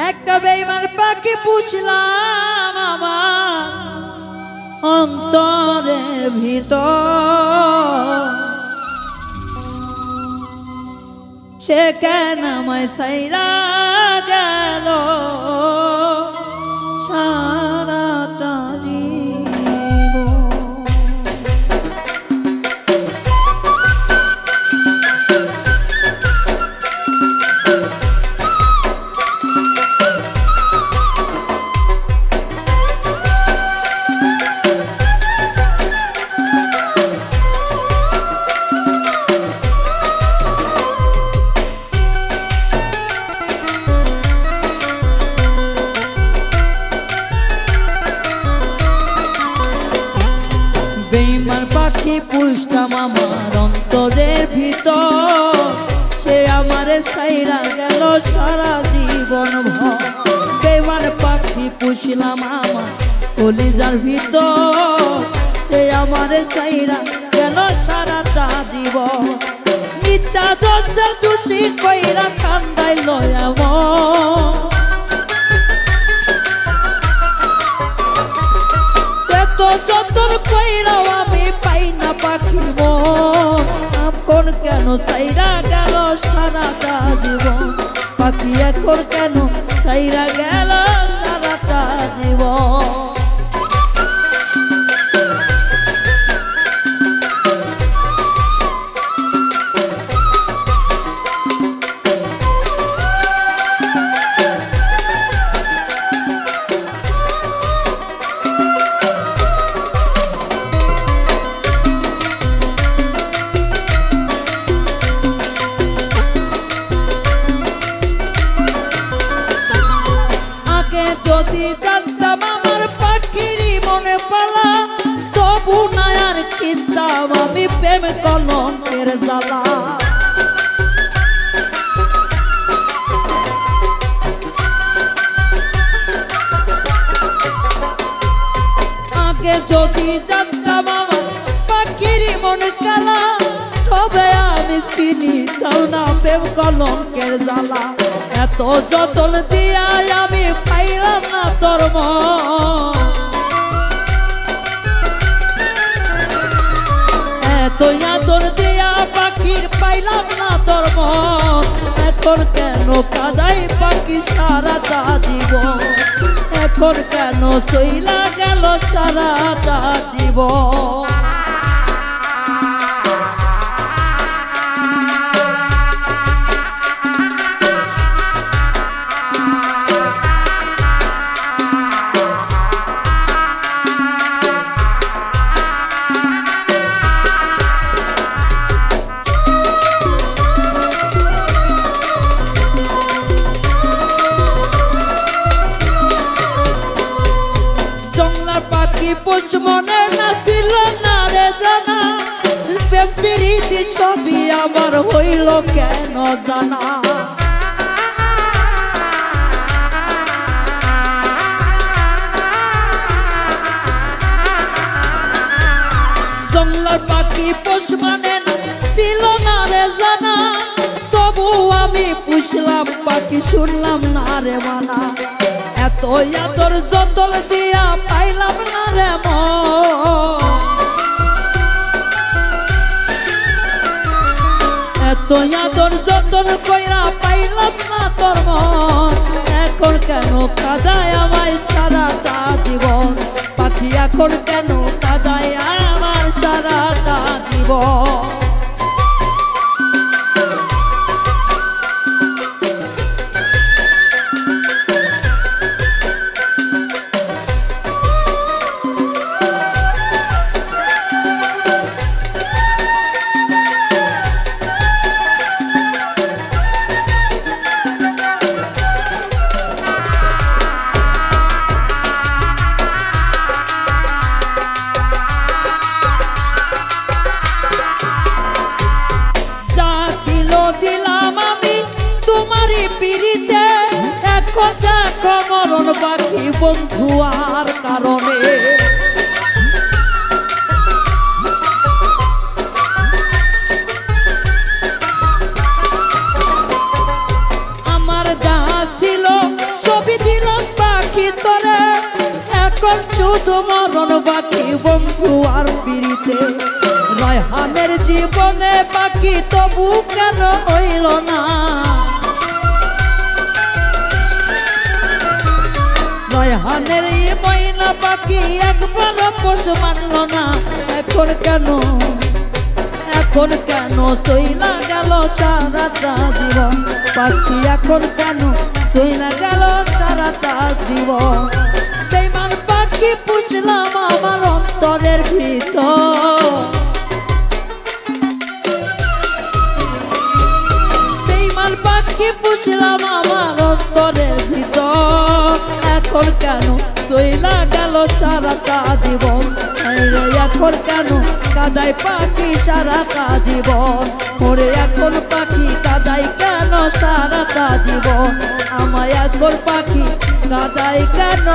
একটা বেঈমান পাখি পুষলাম আমার অন্তরের ভিতর, সে কেন আমায় ছাইরা গেল সারাটা জীবন। বেঈমান পাখি পুষলাম আমার অন্তরের ভিতর, সে আমারে ছাইরা গেল সারা জীবন ভর। বেঈমান পাখি পুষলাম আমার কলিজার ভিতর, সে আমারে ছাইরা গেল সারাটা জীবন। মিথ্যা দোষে দোষী কইরা কান্দাইল এমন, এত যতন কইরাও আমি পাই না পাখির মন। আপন কেন ছাইরা গেল সারাটা জীবন, পাখি এখন কেন ছাইরা গেল সারাটা জীবন। যদি জানতাম আমার পাখিরই মনে পালা, তবু না আর কিনতাম আমি প্রেম কলঙ্কের জ্বালা। আগে যদি জানতাম আমার পাখিরই মনে কালা, তবে আমি চিনিতাম না প্রেম কলঙ্কের জ্বালা। এত যতন দিয়া আমি পাইলাম না তোর মন, এত আদর দিয়া পাখির পাইলাম না তোর মন। এখন কেন কাঁদাই পাখি সারাটা জীবন, এখন কেন চইলা গেল সারাটা জীবন। পোষ মনে না ছিল না রে জানা, প্রেম প্রীতি সবই আমার হইল কেন জানা। জংলার পাখি পোষ মানে ছিল না রে জানা, তবু আমি পুষলাম পাখি শুনলাম না রে মানা। এত আদর যতন দিয়া পাইলাম না রে মন, এত আদর যতন কইরা পাইলাম না তোর মন। এখন কেন কাঁদায় আমায় সারাটা জীবন, পাখি এখন কেন কাঁদায় আমার সারাটা জীবন। মরণ বাকি বন্ধু আর কারণে, আমার যা ছিল সব পাখি তবু কেন হইল না রায়হানের এই ময়না পাখি একবার পোষ মানল না এখন কেন চইলা গেল সারাটা জীবন পাখি এখন কেন চইলা গেল সারাটা জীবন বেঈমান পাখি পুষলাম আমার অন্তরের ভিতর বেঈমান পাখি পুষলাম আমার অন্তরের ভিতর এখন কেন চইলা গেল সারাটা জীবন এখন কেন কাদাই পাখি সারাটা জীবন ওরে এখন পাখি কাদাই কেন সারাটা জীবন আমায় এখন পাখি কাদাই কেন